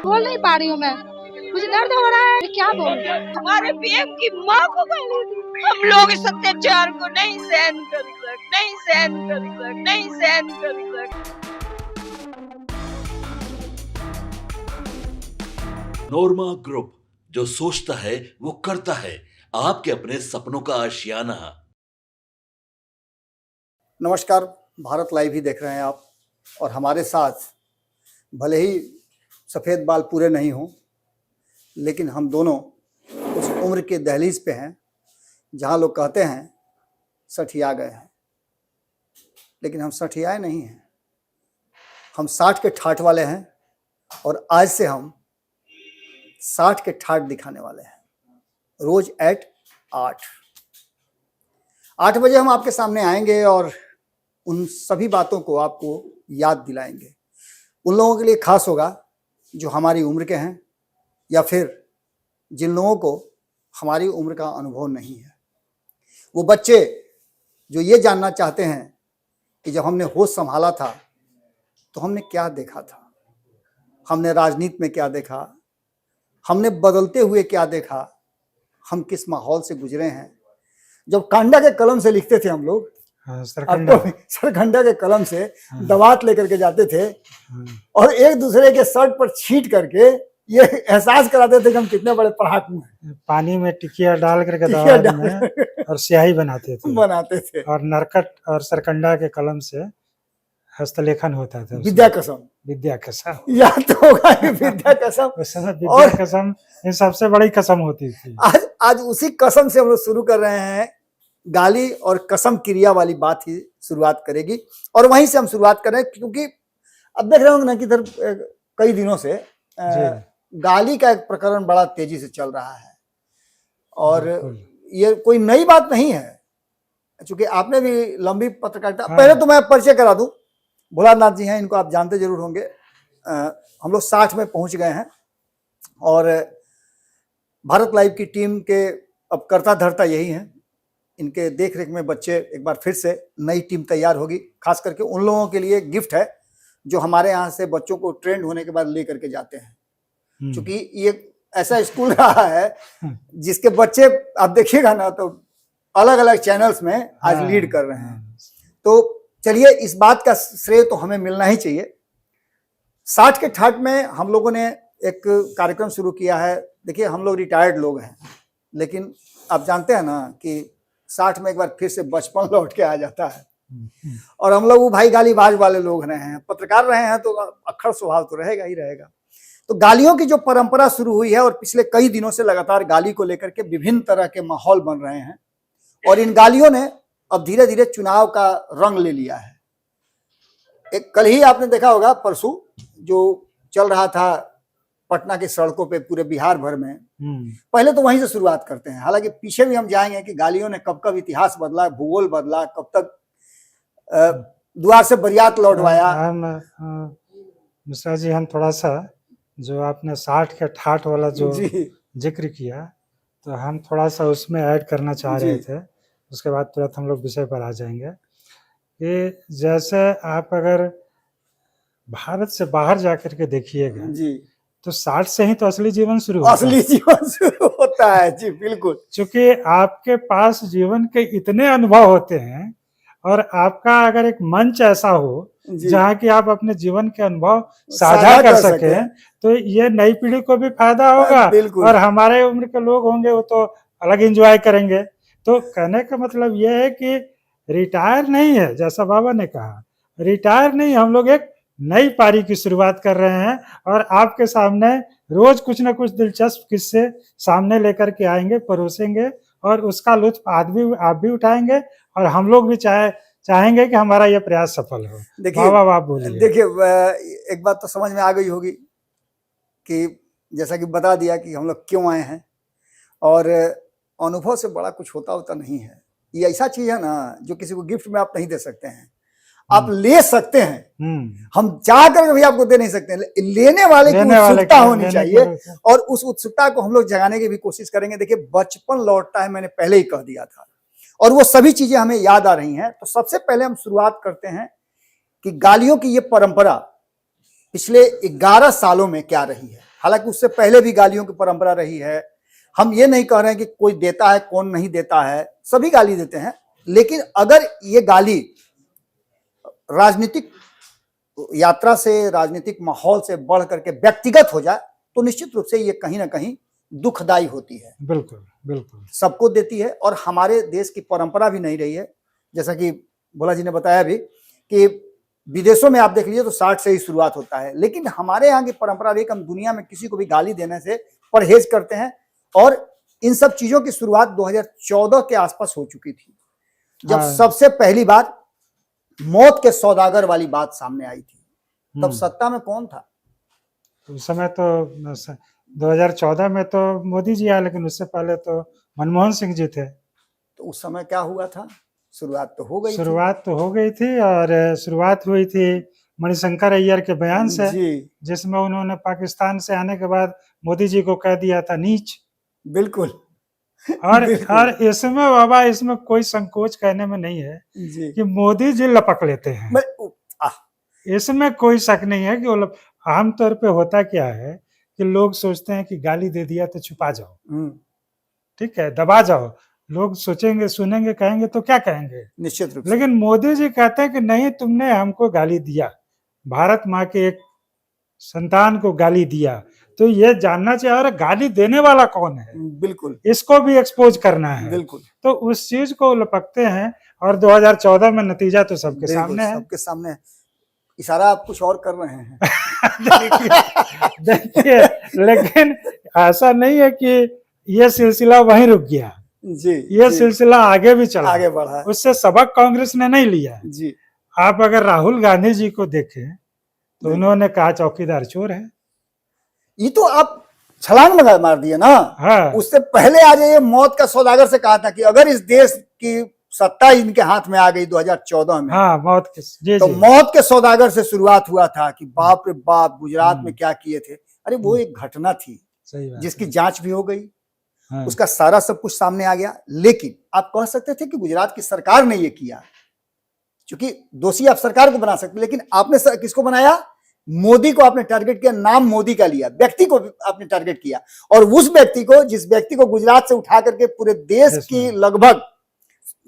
बोल नहीं पा रही हूँ मैं, मुझे दर्द हो रहा है, क्या बोलूं? हमारे पीएम की माँ को गाली दी। हम लोग इस अत्याचार को नहीं सहन कर सकते, नहीं सहन कर सकते, नहीं सहन कर सकते। नोरमा ग्रुप, जो सोचता है वो करता है। आपके अपने सपनों का आशियाना। नमस्कार, भारत लाइव ही देख रहे हैं आप, और हमारे साथ भले ही सफ़ेद बाल पूरे नहीं हों, लेकिन हम दोनों उस उम्र के दहलीज पे हैं जहां लोग कहते हैं सठिया गए हैं, लेकिन हम सठियाए नहीं हैं। हम 60 के ठाठ वाले हैं और आज से हम 60 के ठाठ दिखाने वाले हैं। रोज एट 8 बजे हम आपके सामने आएंगे और उन सभी बातों को आपको याद दिलाएंगे। उन लोगों के लिए खास होगा जो हमारी उम्र के हैं, या फिर जिन लोगों को हमारी उम्र का अनुभव नहीं है। वो बच्चे जो ये जानना चाहते हैं कि जब हमने होश संभाला था तो हमने क्या देखा था, हमने राजनीति में क्या देखा, हमने बदलते हुए क्या देखा, हम किस माहौल से गुजरे हैं। जब कांडा के कलम से लिखते थे हम लोग, सरखंडा के कलम से दवात लेकर के जाते थे और एक दूसरे के शर्ट पर छींट करके ये एहसास कराते थे कि हम कितने बड़े पढ़ाकू हैं। पानी में टिकिया डाल करके दवात में और स्याही बनाते थे और नरकट और सरकंडा के कलम से हस्तलेखन होता था। विद्या कसम याद तो होगा, विद्या कसम। उस समय विद्या कसम ये सबसे बड़ी कसम होती थी। आज उसी कसम से हम लोग शुरू कर रहे हैं। गाली और कसम क्रिया वाली बात ही शुरुआत करेगी और वहीं से हम शुरुआत कर रहे हैं, क्योंकि अब देख रहे होंगे ना कि इधर कई दिनों से गाली का एक प्रकरण बड़ा तेजी से चल रहा है और ये कोई नई बात नहीं है, क्योंकि आपने भी लंबी पत्रकारिता। पहले तो मैं परिचय करा दूं, भोलानाथ जी हैं, इनको आप जानते जरूर होंगे। हम लोग 60 में पहुंच गए हैं और भारत लाइव की टीम के अब कर्ता धर्ता यही हैं। इनके देख रेख में बच्चे एक बार फिर से नई टीम तैयार होगी। खास करके उन लोगों के लिए गिफ्ट है जो हमारे यहाँ से बच्चों को ट्रेंड होने के बाद लेकर के जाते हैं, क्योंकि ये ऐसा स्कूल रहा है जिसके बच्चे आप देखिएगा ना तो अलग अलग चैनल्स में आज लीड कर रहे हैं। तो चलिए, इस बात का श्रेय तो हमें मिलना ही चाहिए। 60 के ठाठ में हम लोगों ने एक कार्यक्रम शुरू किया है। देखिए, हम लोग रिटायर्ड लोग हैं, लेकिन आप जानते हैं ना कि 60 में एक बार फिर से बचपन लौट के आ जाता है। और हम लोग वो भाई गालीबाज वाले लोग रहे हैं, पत्रकार रहे हैं, तो अक्खर स्वभाव तो रहेगा ही रहेगा। तो गालियों की जो परंपरा शुरू हुई है और पिछले कई दिनों से लगातार गाली को लेकर के विभिन्न तरह के माहौल बन रहे हैं और इन गालियों ने अब धीरे धीरे चुनाव का रंग ले लिया है। एक कल ही आपने देखा होगा, परसों जो चल रहा था पटना के सड़कों पे पूरे बिहार भर में। पहले तो वहीं से शुरुआत करते हैं, हालांकि पीछे भी हम जाएंगे कि गालियों ने कब कब इतिहास बदला, भूगोल बदला, कब तक द्वार से बरियात लौटवाया। मिश्रा जी, हम थोड़ा सा जो आपने 60 के ठाठ वाला जो जिक्र किया, तो हम थोड़ा सा उसमें ऐड करना चाह रहे थे। उसके बाद तुरंत हम लोग विषय पर आ जाएंगे कि जैसे आप अगर भारत से बाहर जाकर के देखिएगा तो 60 से ही तो असली जीवन शुरू होता है। जी बिल्कुल, क्योंकि आपके पास जीवन के इतने अनुभव होते हैं और आपका अगर एक मंच ऐसा हो जहाँ की आप अपने जीवन के अनुभव साझा कर सके, तो ये नई पीढ़ी को भी फायदा होगा और हमारे उम्र के लोग होंगे वो तो अलग एंजॉय करेंगे। तो कहने का मतलब ये है कि रिटायर नहीं है, जैसा बाबा ने कहा, रिटायर नहीं, हम लोग एक नई पारी की शुरुआत कर रहे हैं और आपके सामने रोज कुछ ना कुछ दिलचस्प किस्से सामने लेकर के आएंगे, परोसेंगे और उसका लुत्फ आप भी उठाएंगे और हम लोग भी चाहेंगे कि हमारा यह प्रयास सफल हो। देखिए, एक बात तो समझ में आ गई होगी कि जैसा कि बता दिया कि हम लोग क्यों आए हैं, और अनुभव से बड़ा कुछ होता नहीं है। ये ऐसा चीज है ना जो किसी को गिफ्ट में आप नहीं दे सकते हैं, आप ले सकते हैं। हम चाह कर भी आपको दे नहीं सकते, लेने वाले की उत्सुकता होनी चाहिए और उस उत्सुकता को हम लोग जगाने की भी कोशिश करेंगे। देखिए, बचपन लौटता है, मैंने पहले ही कह दिया था, और वो सभी चीजें हमें याद आ रही हैं। तो सबसे पहले हम शुरुआत करते हैं कि गालियों की ये परंपरा पिछले 11 सालों में क्या रही है। हालांकि उससे पहले भी गालियों की परंपरा रही है। हम ये नहीं कह रहे हैं कि कोई देता है कौन नहीं देता है, सभी गाली देते हैं, लेकिन अगर ये गाली राजनीतिक यात्रा से, राजनीतिक माहौल से बढ़ करके व्यक्तिगत हो जाए तो निश्चित रूप से ये कहीं ना कहीं दुखदाई होती है। बिल्कुल बिल्कुल सबको देती है और हमारे देश की परंपरा भी नहीं रही है। जैसा कि भोला जी ने बताया भी कि विदेशों में आप देख लीजिए तो 60 से ही शुरुआत होता है, लेकिन हमारे यहाँ की परंपरा रही कि हम दुनिया में किसी को भी गाली देने से परहेज करते हैं। और इन सब चीजों की शुरुआत 2014 के आसपास हो चुकी थी, जब हाँ। सबसे पहली बार मौत के सौदागर वाली बात सामने आई थी। तब सत्ता में कौन था? उस समय तो 2014 में तो मोदी जी आए, लेकिन उससे पहले तो मनमोहन सिंह जी थे। तो उस समय क्या हुआ था? शुरुआत तो हो गई थी। शुरुआत तो हो गई थी, और शुरुआत हुई थी मणिशंकर अय्यर के बयान से, जी जिसमें उन्होंने पाकिस्तान से आने के बाद मोदी जी को कह दिया था नीच। बिल्कुल और बिल्कुल। और इसमें बाबा, इसमें कोई संकोच कहने में नहीं है जी कि मोदी जी लपक लेते हैं। इसमें कोई शक नहीं है कि वो आमतौर पे होता क्या है कि लोग सोचते हैं कि गाली दे दिया तो छुपा जाओ, ठीक है, दबा जाओ। लोग सोचेंगे, सुनेंगे, कहेंगे तो क्या कहेंगे, निश्चित रूप से। लेकिन मोदी जी कहते हैं कि नहीं, तुमने हमको गाली दिया, भारत माँ के एक संतान को गाली दिया, तो ये जानना चाहिए और गाली देने वाला कौन है, बिल्कुल इसको भी एक्सपोज करना है। बिल्कुल। तो उस चीज को लपकते हैं, और 2014 में नतीजा तो सबके सामने है। सबके सामने है। इशारा आप कुछ और कर रहे हैं। देखिए, लेकिन ऐसा नहीं है कि ये सिलसिला वहीं रुक गया। जी ये जी, सिलसिला आगे भी चला, आगे बढ़ा है। उससे सबक कांग्रेस ने नहीं लिया। जी आप अगर राहुल गांधी जी को देखें तो उन्होंने कहा चौकीदार चोर है। ये तो आप छलांग लगा मार दिए ना। हाँ, उससे पहले आज ये मौत का सौदागर से कहा था कि अगर इस देश की सत्ता इनके हाथ में आ गई 2014 में, हाँ, मौत के जी तो जी मौत के सौदागर से शुरुआत हुआ था कि बाप रे बाप गुजरात में क्या किए थे। अरे वो एक घटना थी सही बात जिसकी जांच भी हो गई, हाँ, उसका सारा सब कुछ सामने आ गया। लेकिन आप कह सकते थे कि गुजरात की सरकार ने ये किया, क्योंकि दोषी आप सरकार को बना सकते, लेकिन आपने किसको बनाया? मोदी को आपने टारगेट किया, नाम मोदी का लिया, व्यक्ति को आपने टारगेट किया। और उस व्यक्ति को, जिस व्यक्ति को गुजरात से उठा करके पूरे देश की लगभग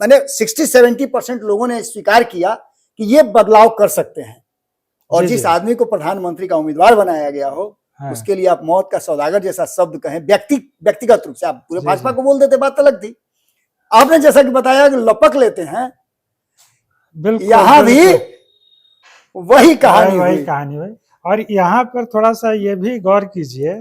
मैंने 60-70% लोगों ने स्वीकार किया कि ये बदलाव कर सकते हैं, और जिस आदमी को प्रधानमंत्री का उम्मीदवार बनाया गया हो, हाँ, उसके लिए आप मौत का सौदागर जैसा शब्द कहें, व्यक्तिगत रूप से आप पूरे भाजपा को बोल देते, बात अलग थी। आपने जैसा कि बताया कि लपक लेते हैं, बिल्कुल, यहां भी वही कहानी वही हुई। कहानी हुई। और यहाँ पर थोड़ा सा ये भी गौर कीजिए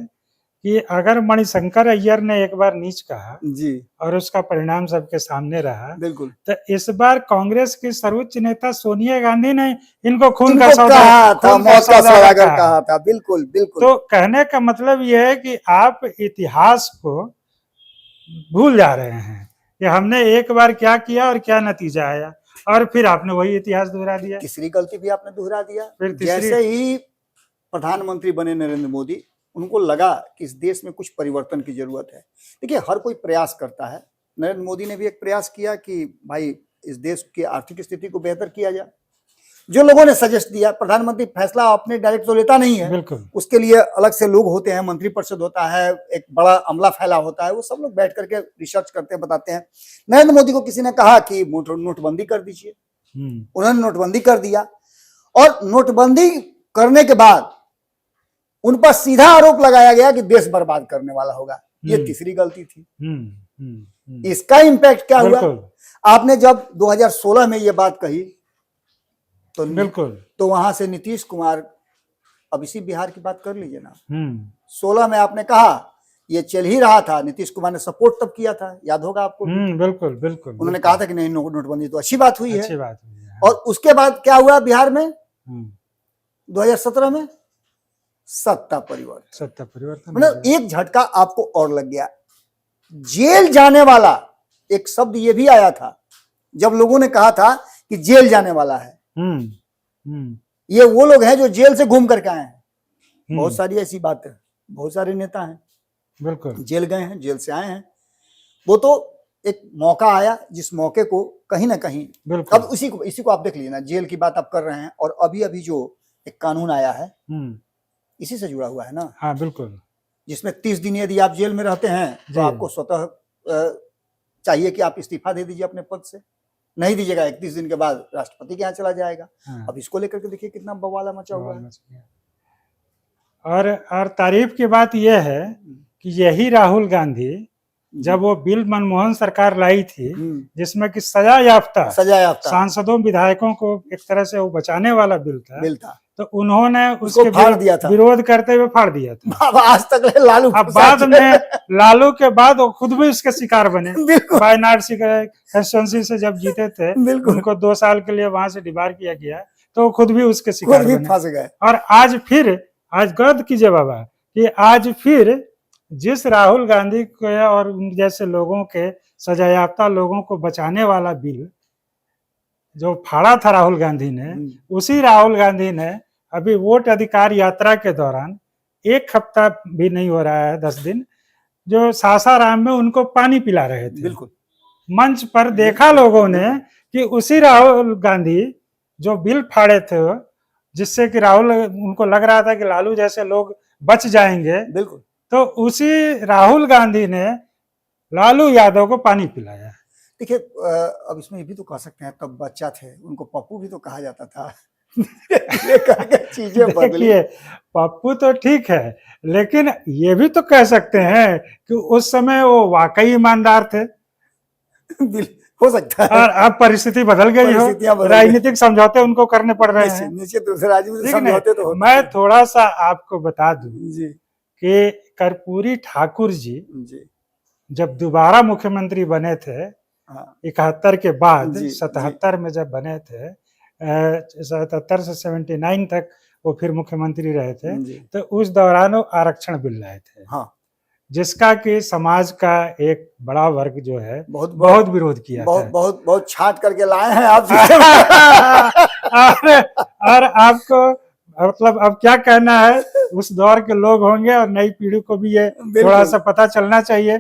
कि अगर मणिशंकर अय्यर ने एक बार नीच कहा जी और उसका परिणाम सबके सामने रहा, बिल्कुल। तो इस बार कांग्रेस की सर्वोच्च नेता सोनिया गांधी ने इनको खून इनको का सौदा कहा था, खून का मौत का सौदागर सौदागर कहा। कहा था। बिल्कुल बिल्कुल। तो कहने का मतलब यह है कि आप इतिहास को भूल जा रहे हैं कि हमने एक बार क्या किया और क्या नतीजा आया, और फिर आपने वही इतिहास दोहरा दिया। तीसरी गलती भी आपने दोहरा दिया। फिर जैसे ही प्रधानमंत्री बने नरेंद्र मोदी, उनको लगा कि इस देश में कुछ परिवर्तन की जरूरत है। देखिए, हर कोई प्रयास करता है। नरेंद्र मोदी ने भी एक प्रयास किया कि भाई इस देश की आर्थिक स्थिति को बेहतर किया जाए। जो लोगों ने सजेस्ट दिया, प्रधानमंत्री फैसला अपने डायरेक्ट तो लेता नहीं है, बिल्कुल, उसके लिए अलग से लोग होते हैं, मंत्रिपरिषद होता है, एक बड़ा अमला फैला होता है, वो सब लोग बैठ करके रिसर्च करते हैं, बताते हैं। नरेंद्र मोदी को किसी ने कहा कि नोटबंदी कर दीजिए, उन्होंने नोटबंदी कर दिया, और नोटबंदी करने के बाद उन पर सीधा आरोप लगाया गया कि देश बर्बाद करने वाला होगा। ये तीसरी गलती थी। इसका इम्पैक्ट क्या हुआ? आपने जब 2016 में ये बात कही तो बिल्कुल, तो वहां से नीतीश कुमार, अब इसी बिहार की बात कर लीजिए ना, 16 में आपने कहा, ये चल ही रहा था, नीतीश कुमार ने सपोर्ट तब किया था, याद होगा आपको। बिल्कुल बिल्कुल, उन्होंने कहा था कि नहीं, नोटबंदी तो अच्छी बात हुई है। अच्छी बात हुई है। और उसके बाद क्या हुआ बिहार में? 2017 में सत्ता परिवर्तन। मतलब एक झटका आपको और लग गया। जेल जाने वाला एक शब्द ये भी आया था जब लोगों ने कहा था कि जेल जाने वाला है। ये वो लोग हैं जो जेल से घूम करके आए हैं। बहुत सारी ऐसी बातें, बहुत सारे नेता हैं बिल्कुल जेल गए हैं, जेल से आए हैं। वो तो एक मौका आया जिस मौके को कहीं ना कहीं बिल्कुल। अब इसी को आप देख लीजिए ना, जेल की बात आप कर रहे हैं और अभी अभी जो एक कानून आया है इसी से जुड़ा हुआ है ना। हाँ बिल्कुल। जिसमें 30 दिन यदि आप जेल में रहते हैं तो आपको स्वतः चाहिए कि आप इस्तीफा दे दीजिए अपने पद से, नहीं दीजिएगा 31 दिन के बाद राष्ट्रपति के यहाँ चला जाएगा। हाँ। अब इसको लेकर के देखिए कितना बवाला मचा हुआ है। और तारीफ की बात यह है कि यही राहुल गांधी जब वो बिल मनमोहन सरकार लाई थी जिसमें कि सजा याफ्ता सांसदों विधायकों को एक तरह से वो बचाने वाला बिल था, तो उन्होंने उसके फाड़ दिया था, विरोध करते हुए फाड़ दिया था। आज तक लालू, अब बाद में लालू के बाद वो खुद भी उसके शिकार बने। वायनाड कंस्टिट्यूंसी से जब जीते थे उनको 2 साल के लिए वहां से डिबार किया गया, तो खुद भी उसके शिकार बने। और आज गौर कीजिए बाबा कि आज फिर जिस राहुल गांधी को और उन जैसे लोगों के सजायाफ्ता लोगों को बचाने वाला बिल जो फाड़ा था राहुल गांधी ने, उसी राहुल गांधी ने अभी वोट अधिकार यात्रा के दौरान 1 हफ्ता भी नहीं हो रहा है 10 दिन, जो सासाराम में उनको पानी पिला रहे थे। बिल्कुल मंच पर देखा लोगों ने कि उसी राहुल गांधी जो बिल फाड़े थे जिससे कि उनको लग रहा था कि लालू जैसे लोग बच जाएंगे, बिल्कुल, तो उसी राहुल गांधी ने लालू यादव को पानी पिलाया। देखिए अब इसमें ये भी तो कह सकते हैं तब बच्चा थे उनको पप्पू भी तो कहा जाता था। ये चीजें बदली। पप्पू तो ठीक है, लेकिन ये भी तो कह सकते हैं कि उस समय वो वाकई ईमानदार थे। हो सकता है। और अब परिस्थिति बदल गई हो, राजनीतिक समझौते उनको करने पड़ रहे हैं। निश्चित रूप से राजनीतिक समझौते तो मैं थोड़ा सा आपको बता दूं कि कर्पूरी ठाकुर जी जब दोबारा मुख्यमंत्री बने थे 71 के बाद, 77 में जब बने थे, 77 से 79 तक वो फिर मुख्यमंत्री रहे थे, तो उस दौरान वो आरक्षण बिल लाए थे। हाँ। जिसका कि समाज का एक बड़ा वर्ग जो है बहुत विरोध किया था। बहुत छाट करके लाए हैं आप। और आपको मतलब अब क्या कहना है, उस दौर के लोग होंगे और नई पीढ़ी को भी ये थोड़ा सा पता चलना चाहिए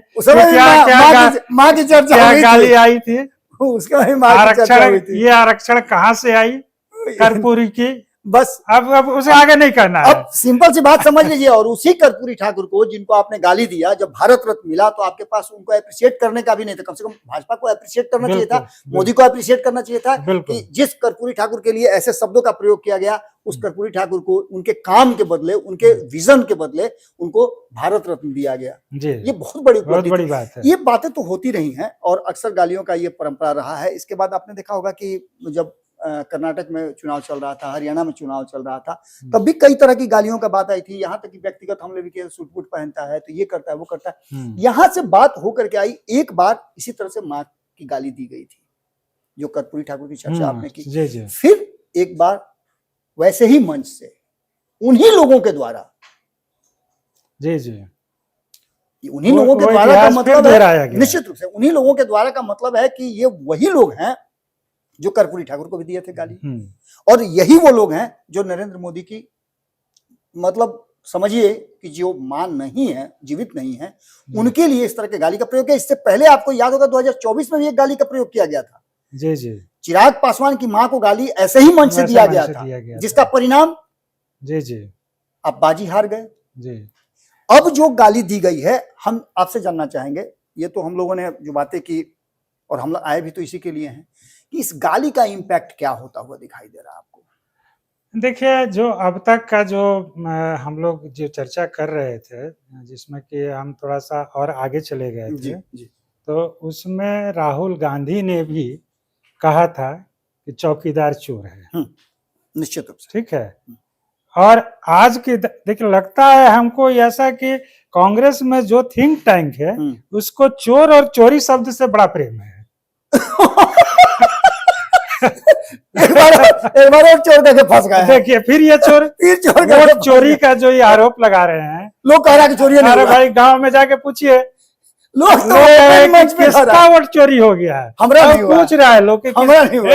माँ की चर्चा क्या गाली आई थी, आरक्षण, ये आरक्षण कहाँ से आई कर्पूरी की, बस अब उसे आगे नहीं करना है। अब सिंपल सी बात समझ लीजिए। और उसी कर्पूरी ठाकुर को जिनको आपने गाली दिया, जब भारत रत्न मिला तो आपके पास उनको अप्रिशिएट करने का भी नहीं था। कम से कम भाजपा को अप्रिशिएट करना चाहिए था, मोदी को अप्रिशिएट करना चाहिए था कि जिस कर्पूरी ठाकुर के लिए ऐसे शब्दों का प्रयोग किया गया, उस कर्पूरी ठाकुर को उनके काम के बदले, उनके विजन के बदले उनको भारत रत्न दिया गया। ये बहुत बड़ी बात है। ये बातें तो होती रही हैं और अक्सर गालियों का ये परंपरा रहा है। इसके बाद आपने देखा होगा कि जब कर्नाटक में चुनाव चल रहा था, हरियाणा में चुनाव चल रहा था, तब भी कई तरह की गालियों का बात आई थी। यहाँ तक कि व्यक्तिगत हमले भी किए, सूट बूट पहनता है तो ये करता है वो करता है। यहाँ से बात होकर के आई, एक बार इसी तरह से माँ की गाली दी गई थी, जो कर्पूरी ठाकुर की चर्चा आपने की। फिर एक बार वैसे ही मंच से उन्हीं लोगों के द्वारा, उन्हीं लोगों के द्वारा का मतलब है, निश्चित रूप से उन्हीं लोगों के द्वारा का मतलब है कि ये वही लोग हैं जो कर्पूरी ठाकुर को भी दिए थे गाली, और यही वो लोग हैं जो नरेंद्र मोदी की, मतलब समझिए कि जो मां नहीं है, जीवित नहीं है, उनके लिए इस तरह के गाली का प्रयोग किया। इससे पहले आपको याद होगा 2024 में भी एक गाली का प्रयोग किया गया था। चिराग पासवान की मां को गाली ऐसे ही मंच से दिया गया था, जिसका परिणाम आप बाजी हार गए। अब जो गाली दी गई है, हम आपसे जानना चाहेंगे, ये तो हम लोगों ने जो बातें की और हम लोग आए भी तो इसी के लिए हैं, कि इस गाली का इम्पैक्ट क्या होता हुआ दिखाई दे रहा है आपको? देखिए, जो अब तक का जो हम लोग जो चर्चा कर रहे थे, जिसमें कि हम थोड़ा सा और आगे चले गए थे, तो उसमें राहुल गांधी ने भी कहा था कि चौकीदार चोर है। निश्चित रूप से, ठीक है। और आज की देखिए, लगता है हमको ऐसा कि कांग्रेस में जो थिंक टैंक है उसको चोर और चोरी शब्द से बड़ा प्रेम है। एक बार और चोर करके फंस गए। देखिए, फिर ये वोट चोरी का जो ये आरोप लगा रहे हैं, लोग कह रहा है कि चोरी नहीं हुआ। अरे भाई, गांव में जाके पूछिए, लोग किसका वोट चोरी हो गया है, हमरा नहीं हुआ। पूछ रहा है लोग,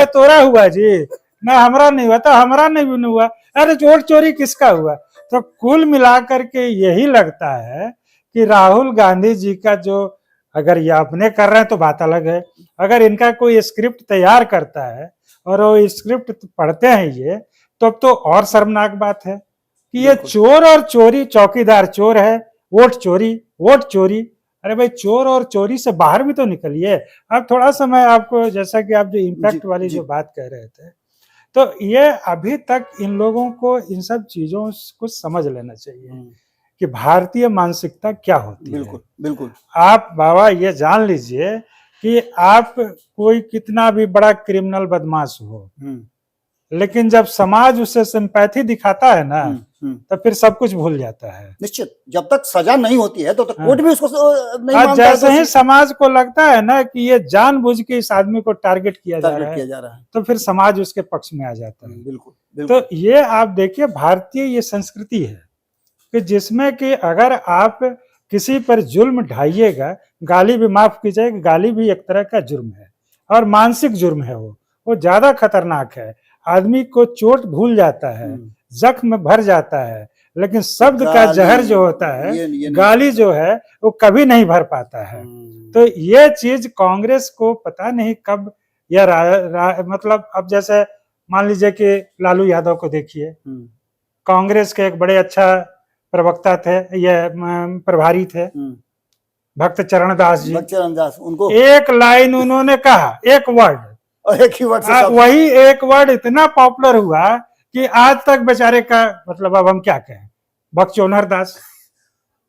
तोरा हुआ जी, ना हमरा नहीं हुआ, तो हमरा नहीं हुआ, अरे वोट चोरी किसका हुआ। तो कुल मिलाकर के यही लगता है कि राहुल गांधी जी का जो अगर ये अपने कर रहे हैं तो बात अलग है। अगर इनका कोई स्क्रिप्ट तैयार करता है और वो स्क्रिप्ट पढ़ते हैं ये, तो अब तो और शर्मनाक बात है कि ये चोर और चोरी, चौकीदार चोर है, वोट चोरी। अरे भाई, चोर और चोरी से बाहर भी तो निकलिए। अब थोड़ा सा मैं आपको, जैसा कि आप जो इम्पैक्ट वाली जो बात कह रहे थे, तो ये अभी तक इन लोगों को इन सब चीजों को समझ लेना चाहिए कि भारतीय मानसिकता क्या होती है। बिल्कुल बिल्कुल। आप बाबा ये जान लीजिए कि आप कोई कितना भी बड़ा क्रिमिनल बदमाश हो, लेकिन जब समाज उससे सिंपैथी दिखाता है ना, तो फिर सब कुछ भूल जाता है। निश्चित, जब तक सजा नहीं होती है तो तक कोर्ट भी उसको नहीं मानता है। जैसे ही समाज को लगता है ना कि ये जानबूझ के इस आदमी को टारगेट किया जा रहा है, तो फिर समाज उसके पक्ष में आ जाता है। बिल्कुल। तो ये आप देखिए, भारतीय ये संस्कृति है कि जिसमें कि अगर आप किसी पर जुल्म ढाइएगा, गाली भी, माफ कीजिएगा, गाली भी एक तरह का जुर्म है और मानसिक जुर्म है। वो ज्यादा खतरनाक है। आदमी को चोट भूल जाता है, जख्म भर जाता है, लेकिन शब्द का जहर जो होता है, गाली जो है, वो कभी नहीं भर पाता है। तो ये चीज कांग्रेस को पता नहीं कब यह मतलब, अब जैसे मान लीजिए कि लालू यादव को देखिए, कांग्रेस के एक बड़े अच्छा प्रवक्ता थे, ये प्रभारी थे, भक्त चरण दास जी। उनको एक लाइन उन्होंने कहा, एक वर्ड, और एक ही वर्ड से वही एक वर्ड इतना पॉपुलर हुआ कि आज तक बेचारे का, मतलब अब हम क्या कहें, बकचोनहर दास।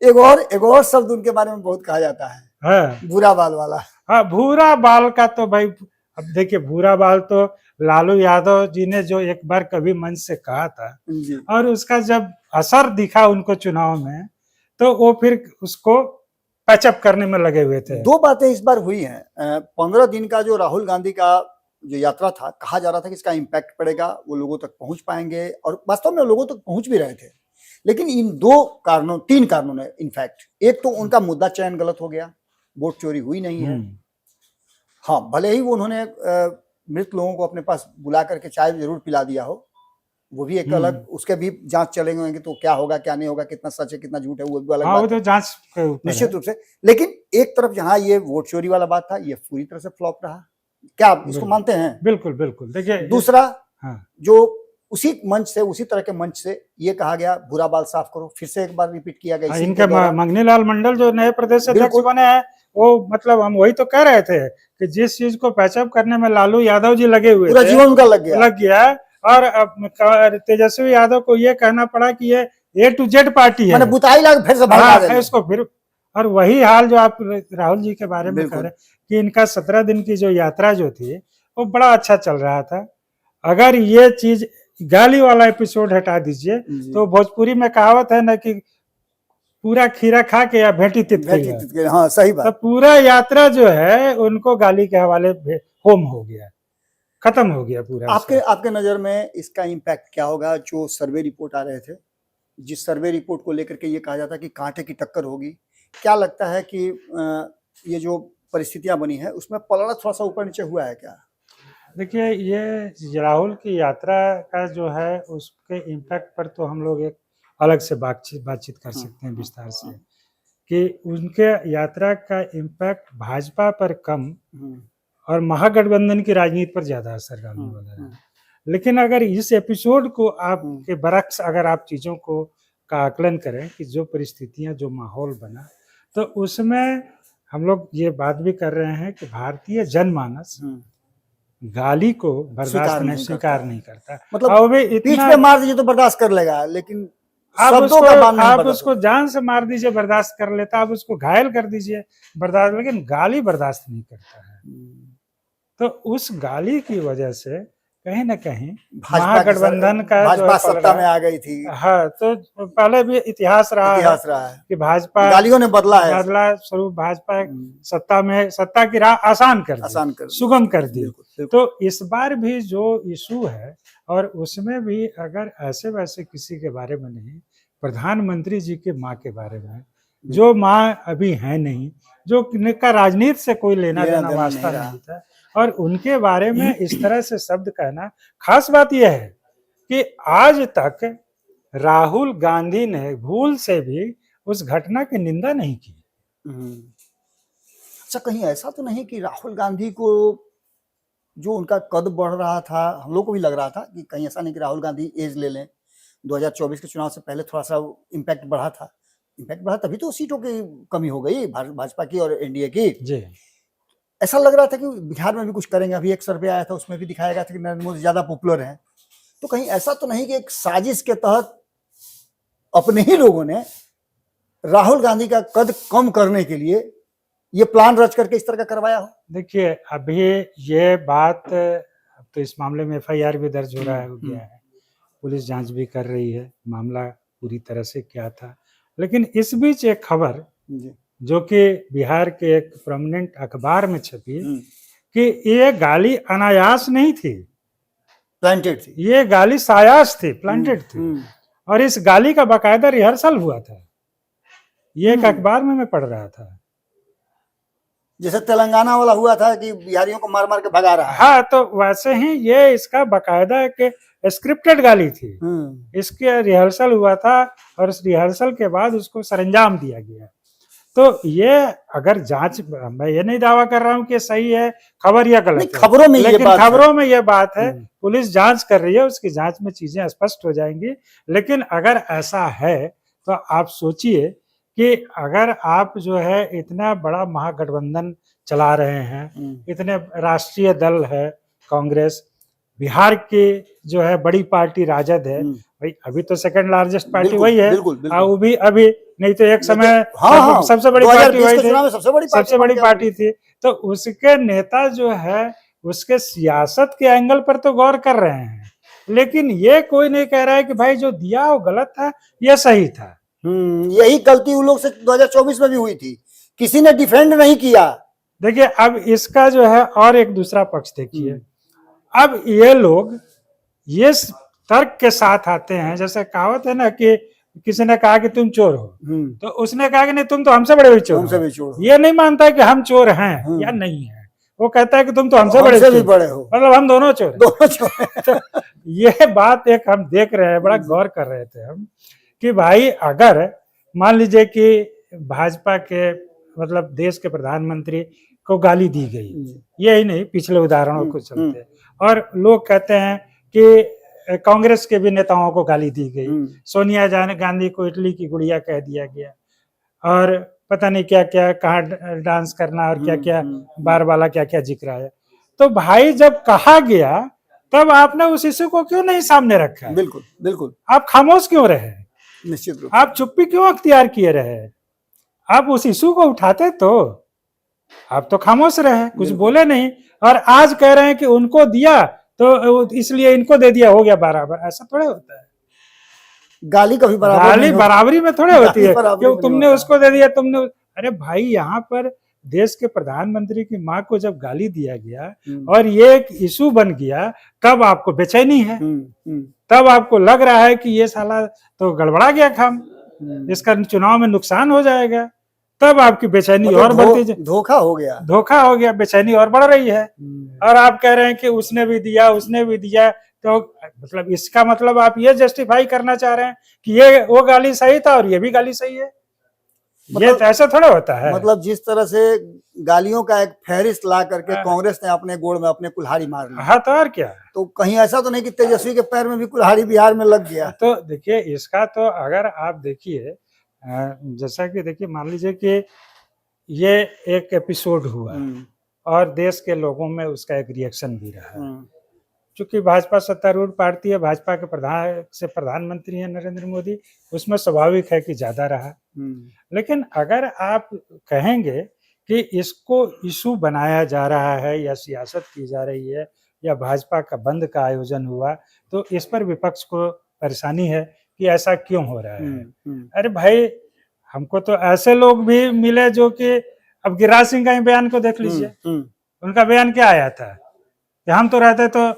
एक और शब्द उनके बारे में बहुत कहा जाता है, भूरा बाल वाला। हाँ, भूरा बाल का तो भाई, अब देखिए, भूरा बाल तो लालू यादव जी ने जो एक बार कभी मंच से कहा था, और उसका जब असर दिखा उनको चुनाव में, तो वो फिर उसको पैचअप करने में लगे हुए थे। दो बातें इस बार हुई हैं। 15 दिन का जो राहुल गांधी का जो यात्रा था, कहा जा रहा था कि इसका इम्पैक्ट पड़ेगा, वो लोगों तक पहुंच पाएंगे, और वास्तव में लोगों तक पहुंच भी रहे थे। लेकिन इन तीन कारणों ने, इनफैक्ट, एक तो उनका मुद्दा चयन गलत हो गया, वोट चोरी हुई नहीं है। हाँ, भले ही वो उन्होंने मृत लोगों को अपने पास बुला करके चाय जरूर पिला दिया हो, वो भी एक अलग, उसके भी जांच चलेंगे, तो क्या होगा क्या नहीं होगा, कितना सच है कितना झूठ है, वो भी अलग बात, तो जांच निश्चित रूप से। लेकिन एक तरफ जहां ये वोट चोरी वाला बात था, ये पूरी तरह से फ्लॉप रहा। क्या आप इसको मानते हैं? बिल्कुल बिल्कुल। देखिए, दूसरा, जो उसी मंच से, उसी तरह के मंच से ये कहा गया, भूरा बाल साफ करो, फिर से एक बार रिपीट किया गया। इनके मंगनीलाल मंडल जो नए प्रदेश अध्यक्ष बने हैं, वो, मतलब हम वही तो कह रहे थे कि जिस चीज को पैचअप करने में लालू यादव जी लगे हुए पूरा जीवन उनका लग गया, और तेजस्वी यादव को ये कहना पड़ा कि ये A to Z पार्टी है, मैंने बुताई लग फिर से भगा देंगे इसको फिर। और वही हाल जो आप राहुल जी के बारे में कह रहे कि इनका 17 दिन की जो यात्रा जो थी, वो बड़ा अच्छा चल रहा था। अगर ये चीज, गाली वाला एपिसोड हटा दीजिए, तो भोजपुरी में कहावत है ना कि पूरा खीरा खा के या भेटी तित के। हाँ, सही बात। तो पूरा यात्रा जो है उनको गाली के हवाले होम हो गया, खत्म हो गया पूरा। आपके नजर में इसका इम्पैक्ट क्या होगा? जो सर्वे रिपोर्ट आ रहे थे, जिस सर्वे रिपोर्ट को लेकर के ये कहा जाता है कि कांटे की टक्कर होगी, क्या लगता है कि ये जो परिस्थितियां बनी है उसमें पलड़ा थोड़ा सा ऊपर नीचे हुआ है क्या? देखिए, ये राहुल की यात्रा का जो है, उसके इम्पैक्ट पर तो हम लोग एक अलग से बातचीत कर सकते हैं विस्तार से, कि उनके यात्रा का इम्पैक्ट भाजपा पर कम और महागठबंधन की राजनीति पर ज्यादा असर डालने वाला है। लेकिन अगर इस एपिसोड को आपके बरक्स अगर आप चीजों को का आकलन करें कि जो परिस्थितियां, जो माहौल बना, तो उसमें हम लोग ये बात भी कर रहे हैं कि भारतीय जनमानस गाली को बर्दाश्त स्वीकार नहीं करता। मतलब पीठ पे मार दीजिए तो बर्दाश्त कर लेगा, लेकिन आप उसको जान से मार दीजिए बर्दाश्त कर लेता, आप उसको घायल कर दीजिए बर्दाश्त, लेकिन गाली बर्दाश्त नहीं करता है। तो उस गाली की वजह से कहीं ना कहीं महागठबंधन का भाजपा सत्ता में आ गई थी। हाँ, तो पहले भी इतिहास रहा है कि भाजपा, गालियों ने बदला स्वरूप भाजपा सत्ता की राह आसान कर दी, सुगम कर दी। तो इस बार भी जो इशू है, और उसमें भी अगर ऐसे वैसे किसी के बारे में नहीं, प्रधानमंत्री जी की माँ के बारे में, जो माँ अभी है नहीं, जो का राजनीति से कोई लेना देना वास्ता नहीं था, और उनके बारे में इस तरह से शब्द कहना, खास बात यह है कि आज तक राहुल गांधी ने भूल से भी उस घटना की निंदा नहीं की। अच्छा, कहीं ऐसा तो नहीं कि राहुल गांधी को जो उनका कद बढ़ रहा था, हम लोग को भी लग रहा था कि कहीं ऐसा नहीं कि राहुल गांधी एज ले लें, 2024 के चुनाव से पहले थोड़ा सा इम्पैक्ट बढ़ा था, इम्पैक्ट बढ़ा तभी तो सीटों की कमी हो गई भाजपा की और एनडीए की। जी ऐसा लग रहा था कि बिहार में भी कुछ करेंगे, अभी एक सर्वे आया था उसमें भी दिखाया गया था कि नरेंद्र मोदी ज्यादा पॉपुलर हैं। तो कहीं ऐसा तो नहीं कि एक साजिश के तहत अपने ही लोगों ने राहुल गांधी का कद कम करने के लिए ये प्लान रच करके इस तरह का करवाया हो? देखिए, अभी ये बात, अब तो इस मामले में एफआईआर भी दर्ज हो गया है, पुलिस जांच भी कर रही है मामला पूरी तरह से क्या था। लेकिन इस बीच एक खबर जो कि बिहार के एक प्रोमिनेंट अखबार में छपी कि ये गाली अनायास नहीं थी, प्लांटेड थी, ये गाली सायास थी, प्लांटेड थी। और इस गाली का बाकायदा रिहर्सल हुआ था, ये एक अखबार में मैं पढ़ रहा था। जैसे तेलंगाना वाला हुआ था कि बिहारियों को मार मार के भगा रहा है। हाँ, तो वैसे ही ये इसका बाकायदा एक स्क्रिप्टेड गाली थी, इसके रिहर्सल हुआ था और इस रिहर्सल के बाद उसको सरंजाम दिया गया। तो ये अगर जांच, मैं ये नहीं दावा कर रहा हूँ कि सही है खबर या गलत है, खबरों में लेकिन खबरों में ये बात है, पुलिस जांच कर रही है, उसकी जांच में चीजें स्पष्ट हो जाएंगी। लेकिन अगर ऐसा है तो आप सोचिए कि अगर आप जो है इतना बड़ा महागठबंधन चला रहे हैं, इतने राष्ट्रीय दल है कांग्रेस, बिहार की जो है बड़ी पार्टी राजद है, भाई अभी तो सेकंड लार्जेस्ट पार्टी वही है, वो भी अभी, नहीं तो एक समय सबसे बड़ी पार्टी वही थी, सबसे बड़ी पार्टी थी। तो उसके नेता जो है उसके सियासत के एंगल पर तो गौर कर रहे हैं, लेकिन ये कोई नहीं कह रहा है कि भाई जो दिया वो गलत था, ये सही था। यही गलती उन लोग से 2024 में भी हुई थी, किसी ने डिफेंड नहीं किया। देखिए, अब इसका जो है और एक दूसरा पक्ष देखिए, अब ये लोग ये तर्क के साथ आते हैं, जैसे कहावत है ना कि किसी ने कहा कि तुम चोर हो, तो उसने कहा कि नहीं, तुम तो हमसे बड़े भी चोर हो। ये नहीं मानता कि हम चोर हैं या नहीं है, वो कहता है कि तुम तो हमसे बड़े हो, मतलब हम दोनों चोर। तो ये बात एक हम देख रहे हैं, बड़ा गौर कर रहे थे हम कि भाई अगर मान लीजिए कि भाजपा के मतलब देश के प्रधानमंत्री को गाली दी गई, यही नहीं पिछले उदाहरणों को चलते, और लोग कहते हैं कि कांग्रेस के भी नेताओं को गाली दी गई, सोनिया गांधी को इटली की गुड़िया कह दिया गया, और पता नहीं क्या क्या, कहाँ डांस करना और क्या क्या बार वाला क्या क्या जिक्र आया। तो भाई जब कहा गया तब आपने उस इश्यू को क्यों नहीं सामने रखा? बिल्कुल बिल्कुल, आप खामोश क्यों रहे? निश्चित रूप, आप चुप्पी क्यों अख्तियार किए रहे? आप उस इशू को उठाते तो आप तो खामोश रहे, कुछ बोले नहीं, और आज कह रहे हैं कि उनको दिया तो इसलिए इनको दे दिया, हो गया बराबर। ऐसा थोड़े होता है, गाली कभी गाली बराबरी में थोड़े होती है कि तुमने उसको दे दिया, तुमने। अरे भाई, यहाँ पर देश के प्रधानमंत्री की माँ को जब गाली दिया गया और ये एक इशू बन गया, तब आपको बेचैनी है, तब आपको लग रहा है कि ये साला तो गड़बड़ा गया काम, इसका चुनाव में नुकसान हो जाएगा, तब आपकी बेचैनी और बढ़ती, धोखा हो गया, बेचैनी और बढ़ रही है। और आप कह रहे हैं कि उसने भी दिया, तो मतलब इसका मतलब आप ये जस्टिफाई करना चाह रहे हैं कि ये वो गाली सही था और ये भी गाली सही है, ये तो ऐसा थोड़ा होता है। मतलब जिस तरह से गालियों का एक फहरिस्त ला करके कांग्रेस ने अपने गोड़ में अपने कुल्हाड़ी मार ली, हाँ तो और क्या, तो कहीं ऐसा तो नहीं कि तेजस्वी के पैर में भी कुल्हाड़ी बिहार में लग गया? तो देखिए, इसका तो अगर आप देखिए, जैसा कि देखिए, मान लीजिए कि ये एक एपिसोड हुआ और देश के लोगों में उसका एक रिएक्शन भी रहा, चूंकि भाजपा सत्तारूढ़ पार्टी है, भाजपा के प्रधानमंत्री हैं नरेंद्र मोदी, उसमें स्वाभाविक है कि ज्यादा रहा। लेकिन अगर आप कहेंगे कि इसको इशू बनाया जा रहा है या सियासत की जा रही है या भाजपा का बंद का आयोजन हुआ, तो इस पर विपक्ष को परेशानी है कि ऐसा क्यों हो रहा है। अरे भाई, हमको तो ऐसे लोग भी मिले जो कि, अब गिरिराज सिंह का बयान को देख लीजिए, उनका बयान क्या आया था कि हम तो रहते तो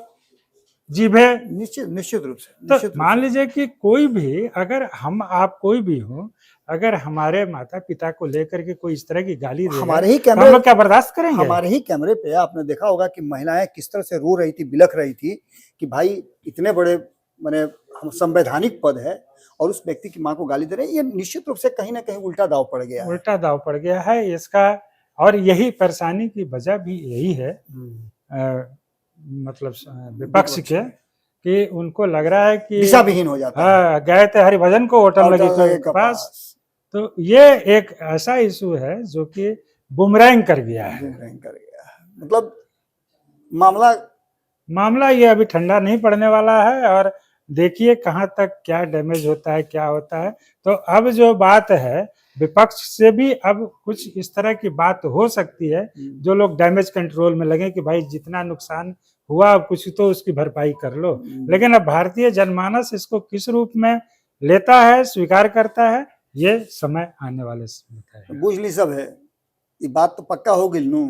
जीभे, निश्चित रूप से। तो मान लीजिए कि कोई भी, अगर हम आप कोई भी हो, अगर हमारे माता पिता को लेकर के कोई इस तरह की गाली दे, हमारे ही कैमरे, हम लोग क्या बर्दाश्त करेंगे? हमारे ही कैमरे पे आपने देखा होगा कि महिलाएं किस तरह से रो रही थी, बिलख रही थी कि भाई इतने बड़े माने संवैधानिक पद है और उस व्यक्ति की मां को गाली दे रहे हैं। ये निश्चित रूप से कहीं ना कहीं उल्टा दाव पड़ गया है। इसका और यही परेशानी की वजह भी यही है मतलब विपक्ष के, कि उनको लग रहा है कि दिशा विहीन हो जाता है। गए थे हरिभजन को होटल लगी लगे के पास। तो ये एक ऐसा इशू है जो कि बुमरैंग कर गया है। मतलब मामला ये अभी ठंडा नहीं पड़ने वाला है, और देखिए कहाँ तक क्या डैमेज होता है, क्या होता है। तो अब जो बात है, विपक्ष से भी अब कुछ इस तरह की बात हो सकती है, जो लोग डैमेज कंट्रोल में लगे कि भाई जितना नुकसान हुआ अब कुछ तो उसकी भरपाई कर लो। लेकिन अब भारतीय जनमानस इसको किस रूप में लेता है, स्वीकार करता है, ये समय आने वाले समय बुझ ली सब है। ये बात तो पक्का हो गई नू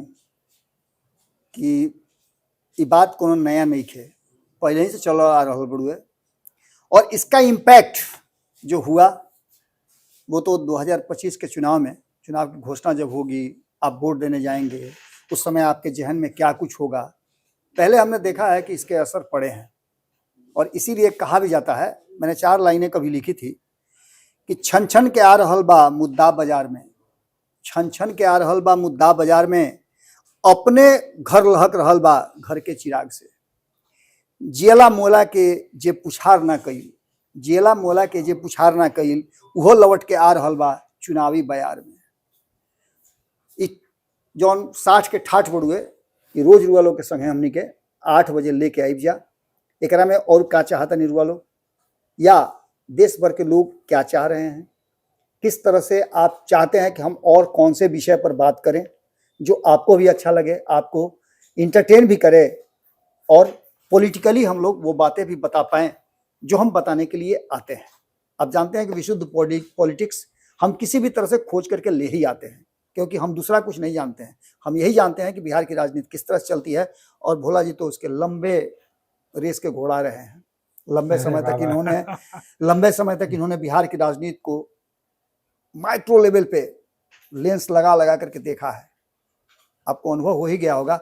कि ये बात कोनो नया नहीं है, पहले ही से चलो आ रहा बड़ुए। और इसका इम्पैक्ट जो हुआ वो तो 2025 के चुनाव की घोषणा जब होगी, आप वोट देने जाएंगे, उस समय आपके जहन में क्या कुछ होगा। पहले हमने देखा है कि इसके असर पड़े हैं, और इसीलिए कहा भी जाता है, मैंने 4 लाइनें कभी लिखी थी कि छन छन के आ रहल बा मुद्दा बाजार में, छन छन के आ रहल बा मुद्दा बाजार में, अपने घर लहक रहल बा घर के चिराग से, जियला मोला के जे पुछार ना कईल, जियला मोला के जे पुछार ना कईल, उहो लौट के आ रहल बा चुनावी बयार में। जौन 60 के ठाठ बड़ुए ये रोज रुआ लोग के संगे हमनी के 8 बजे लेके आइब जा। एकरा में और का चाहता नहीं रुआ लोग, या देश भर के लोग क्या चाह रहे हैं, किस तरह से आप चाहते हैं कि हम और कौन से विषय पर बात करें जो आपको भी अच्छा लगे, आपको इंटरटेन भी करे, और पॉलिटिकली हम लोग वो बातें भी बता पाएं जो हम बताने के लिए आते हैं। आप जानते हैं कि विशुद्ध पॉलिटिक्स हम किसी भी तरह से खोज करके ले ही आते हैं, क्योंकि हम दूसरा कुछ नहीं जानते हैं। हम यही जानते हैं कि बिहार की राजनीति किस तरह से चलती है, और भोला जी तो उसके लंबे रेस के घोड़ा रहे हैं। लंबे समय तक इन्होंने बिहार की राजनीति को माइक्रो लेवल पे लेंस लगा लगा करके देखा है। आपको अनुभव हो ही गया होगा।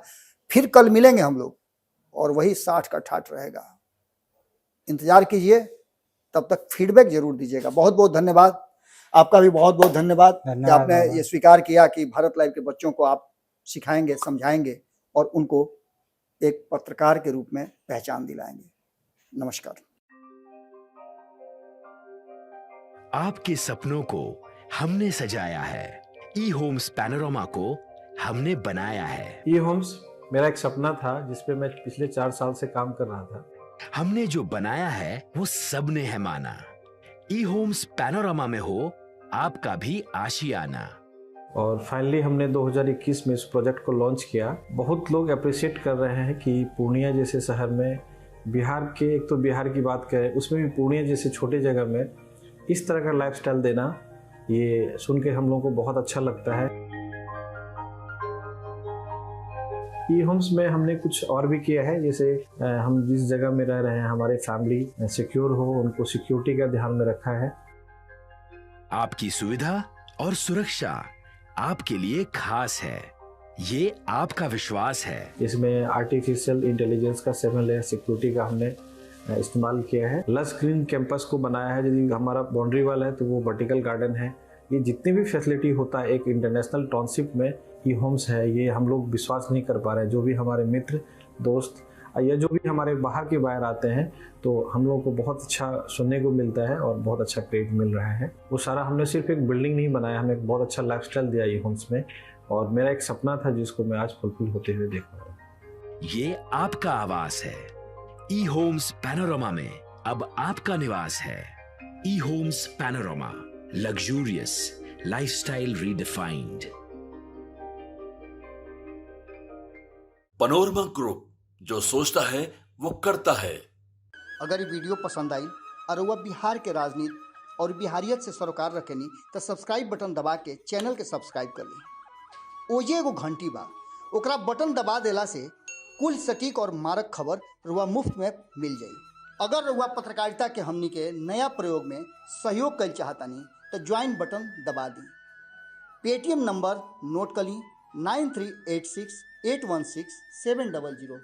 फिर कल मिलेंगे हम लोग, और वही 60 का ठाठ रहेगा। इंतजार कीजिए, तब तक फीडबैक जरूर दीजिएगा। बहुत बहुत धन्यवाद, आपका भी बहुत बहुत धन्यवाद कि आपने ये स्वीकार किया कि भारत लाइव के बच्चों को आप सिखाएंगे, समझाएंगे, और उनको एक पत्रकार के रूप में पहचान दिलाएंगे। नमस्कार। आपके सपनों को हमने सजाया है, ई होम्स पैनोरामा को हमने बनाया है। ई होम्स मेरा एक सपना था जिसपे मैं पिछले 4 साल से काम कर रहा था। हमने जो बनाया है वो सबने है माना। ई होम्स पैनोरामा में हो आपका भी आशियाना। और फाइनली हमने 2021 में इस प्रोजेक्ट को लॉन्च किया। बहुत लोग अप्रिशिएट कर रहे हैं कि पूर्णिया जैसे शहर में, बिहार के, एक तो बिहार की बात करें उसमें भी पूर्णिया जैसे छोटे जगह में इस तरह का लाइफस्टाइल देना, ये सुन के हम लोगों को बहुत अच्छा लगता है। ई होम्स में हमने कुछ और भी किया है, जैसे हम जिस जगह में रह रहे हैं हमारे फैमिली सिक्योर हो, उनको सिक्योरिटी का ध्यान में रखा है। आपकी सुविधा और सुरक्षा आपके लिए खास है, ये आपका विश्वास है। इसमें आर्टिफिशियल इंटेलिजेंस का 7 लेयर सिक्योरिटी का हमने इस्तेमाल किया है। लस ग्रीन कैंपस को बनाया है। यदि हमारा बाउंड्री वाल है तो वो वर्टिकल गार्डन है। ये जितनी भी फैसिलिटी होता है एक इंटरनेशनल टाउनशिप में, ई होम्स है, ये हम लोग विश्वास नहीं कर पा रहे हैं। जो भी हमारे मित्र, दोस्त या जो भी हमारे बाहर के बाहर आते हैं, तो हम लोगों को बहुत अच्छा सुनने को मिलता है और बहुत अच्छा क्रेडिट मिल रहा है। वो सारा हमने सिर्फ एक बिल्डिंग नहीं बनाया, हमें एक बहुत अच्छा लाइफस्टाइल दिया ई होम्स में, और मेरा एक सपना था जिसको मैं आज फुलफिल होते हुए देख रहा हूँ। ये आपका आवास है। ई होम्स पैनोरामा में अब आपका निवास है। E Homes Panorama, luxurious lifestyle redefined. Panorama group, जो सोचता है वो करता है। अगर ये वीडियो पसंद आई और वह बिहार के राजनीति और बिहारियत से सरोकार रखेनी तो सब्सक्राइब बटन दबा के चैनल के सब्सक्राइब कर ली। ओजे एगो घंटी बा, ओकरा बटन दबा देला से कुल सटीक और मारक खबर रुआ मुफ्त में मिल जाई। अगर रुआ पत्रकारिता के हमनी के नया प्रयोग में सहयोग कर चाहतानी तो ज्वाइन बटन दबा दी। पेटीएम नंबर नोट कर ली 9386816700।